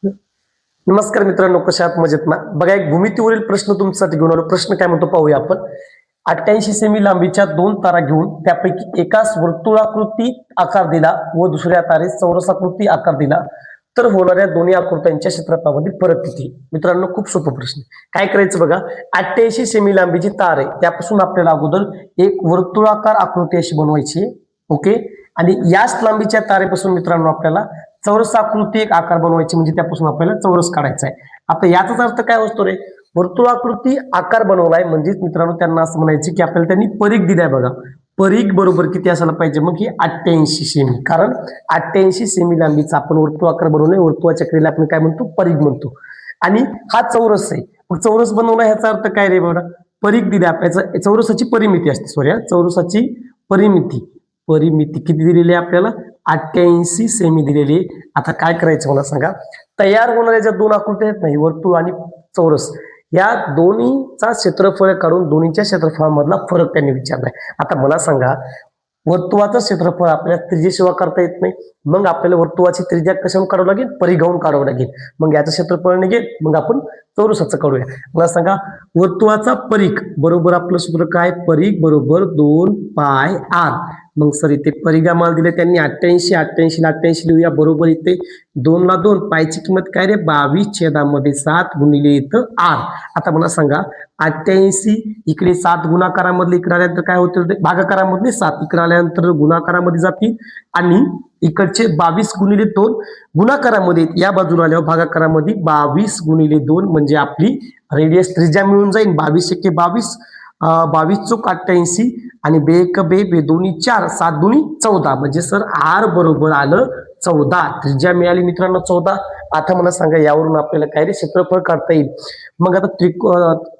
नमस्कार मित्रांनो, कशा आहात? मजेत ना? बघा, एक भूमितीवरील प्रश्न तुमच्यासाठी घेऊन आलो. प्रश्न काय म्हणतो पाहूया आपण. 88 सेमी लांबीच्या दोन तारा घेऊन त्यापैकी एकास वर्तुळाकृती आकार दिला व दुसऱ्या तारेस चौरसाकृती आकार दिला तर होणाऱ्या दोन्ही आकृत्यांच्या क्षेत्रफळामधील फरक किती? मित्रांनो, खूप सोपा प्रश्न. काय करायचं बघा, 88 सेमी लांबीची तार आहे, त्यापासून आपल्याला अगोदर एक वर्तुळाकार आकृती अशी बनवायची. ओके, आणि याच लांबीच्या तारेपासून मित्रांनो आपल्याला चौरसाकृती एक आकार बनवायची, म्हणजे त्यापासून आपल्याला चौरस काढायचा आहे. आता याचाच अर्थ काय असतो रे? वर्तुळाकृती आकार बनवलाय म्हणजेच मित्रांनो त्यांना असं म्हणायचं की आपल्याला त्यांनी परीघ दिलाय. बघा, परीघ बरोबर किती असायला पाहिजे? मग ही 88 सेमी. कारण 88 सेमी लांबीचा आपण वर्तुळाकार बनवलाय, वर्तुळाच्या क्रियेला आपण काय म्हणतो? परीघ म्हणतो. आणि हा चौरस आहे. मग चौरस बनवला ह्याचा अर्थ काय रे? बघा, परीघ दिले आपल्याला. चौरसाची परिमिती असते, सॉरी, चौरसाची परिमिती किती दिलेली आहे आपल्याला? 88 सेमी दिलेली आहे. आता काय करायचं मला सांगा. तयार होणाऱ्या ज्या दोन आकृत्या आहेत ना, वर्तुळ आणि चौरस, या दोन्हीचा क्षेत्रफळ काढून दोन्हीच्या क्षेत्रफळामधला फरक त्यांनी विचारलाय. आता मला सांगा, वर्तुळाचं क्षेत्रफळ आपल्याला त्रिज्येशिवाय करता येत नाही. मग आपल्याला वर्तुळाची त्रिज्या कशाहून काढावं लागेल? परिघावून काढावं लागेल. मग याचं क्षेत्रफळ निघेल, मग आपण चौरसाचं काढूया. मला सांगा, वर्तुळाचा परीघ बरोबर आपलं सूत्र काय? परीघ बरोबर 2 पाय r. मग सर इथे परीघ आम्हाला दिले त्यांनी 88 ला 88 लिहूया. बरोबर इथे 2 ला 2, पायची किंमत काय रे? 22/7 गुणिले इथं r. आता मला सांगा, 88 इकडे 7 गुणाकारामधले इकडे आल्यानंतर काय होतं? भागाकारामधले 7 इकडे आल्यानंतर गुणाकारामध्ये जातील, आणि इकडचे 22 गुणिले 2 गुणाकारामध्ये, या बाजूला आल्यावर भागाकारामध्ये 22 गुणिले 2 म्हणजे आपली रेडियस त्रिज्या मिळून जाईल. 22 एके 22, 22 चौक 88, आणि बे एक बे, बे दोन्ही 4, 7 दोन्ही 14, म्हणजे सर r बरोबर आलं 14. त्रिज्या मिळाली मित्रांनो 14. आता मला सांगा, यावरून आपल्याला काय रे? क्षेत्रफळ काढता येईल. मग आता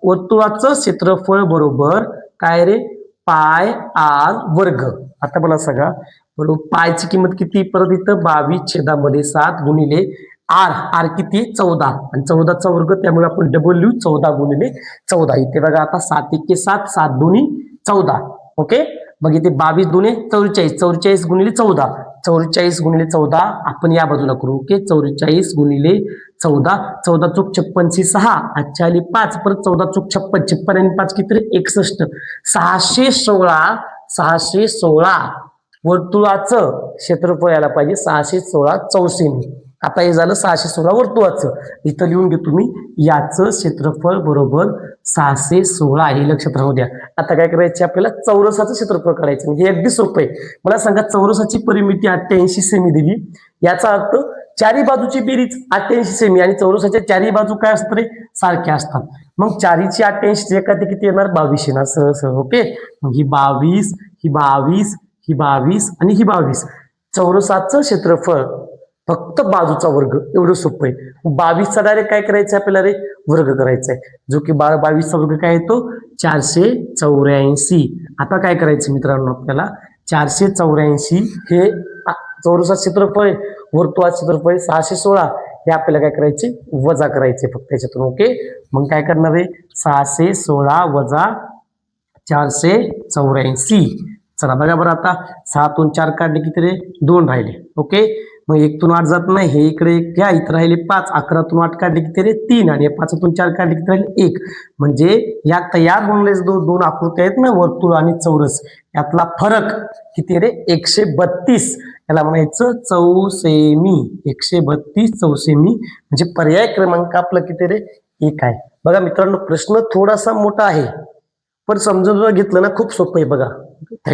वर्तुळाचं क्षेत्रफळ बरोबर काय रे? पाय r वर्ग. आता मला सांगा, बरोबर पायची किंमत किती? परत इथं 22/7 गुणिले r किती? 14, आणि 14चा वर्ग, त्यामुळे आपण डबल लिहू 14 गुणिले 14. इथे बघा, आता 7 एके 7, 7 दोन्ही 14. ओके, मग इथे 22 दोन्ही 44, 44 गुणिले 14, 44 गुणिले 14 आपण या बाजूला करू. ओके, 44 गुणिले 14, 14 चौक 56 6, 8 आली 5, परत 14 चौक 56, 56 आणि 5 किती रे? 61. 616 वर्तुळाचं क्षेत्रफळ यायला पाहिजे 616 चौसेमी. आता हे झालं 616 वर्तुळाचं. इथं लिहून घे तुम्ही, याचं क्षेत्रफळ बरोबर 616, हे लक्षात राहू द्या. आता काय करायचं? आपल्याला चौरसाचं क्षेत्रफळ काढायचं. हे अगदी सोपं आहे. मला सांगा, चौरसाची परिमिती 88 सेमी दिली, याचा अर्थ चारी बाजूची बेरीज 88 सेमी, आणि चौरसाच्या चारी बाजू काय असतात रे? सारख्या असतात. मग चारीची 88 एखादी किती येणार? 22 येणार सरळ सरळ. ओके, मग ही 22, ही 22, ही 22 आणि ही 22. चौरसाचं क्षेत्रफळ फक्त बाजूचा वर्ग, एवढं सोपं आहे. 22चा डायरेक्ट काय करायचं आपल्याला रे? वर्ग करायचा आहे, जो की 22चा वर्ग काय येतो? 484. आता काय करायचं मित्रांनो? आपल्याला 484 हे चौरसाचं क्षेत्रफळ आहे, वर्तुळाचं क्षेत्रफळ 616, हे आपल्याला काय करायचे? वजा करायचे फक्त त्याच्यातून. ओके, मग काय करणार आहे? 616 वजा 484. चला बघा बरं, आता 6तून 4 काढले किती रे? 2 राहिले. ओके, मग 1तून 8 जात नाही, हे इकडे घ्या, इथं राहिले 5, 11तून 8 काढले किती रे? 3, आणि 5तून 4 काढले किती राहिले? 1. म्हणजे या तयार होणारे दोन आकृत्या आहेत ना, वर्तुळ आणि चौरस, यातला फरक किती रे? 132. याला म्हणायचं चौसेमी. 132 चौसेमी, म्हणजे पर्याय क्रमांक आपला किती रे? 1 आहे. बघा मित्रांनो, प्रश्न थोडासा मोठा आहे, पण समजून घेतलं ना खूप सोपं आहे. बघा, थँक्यू.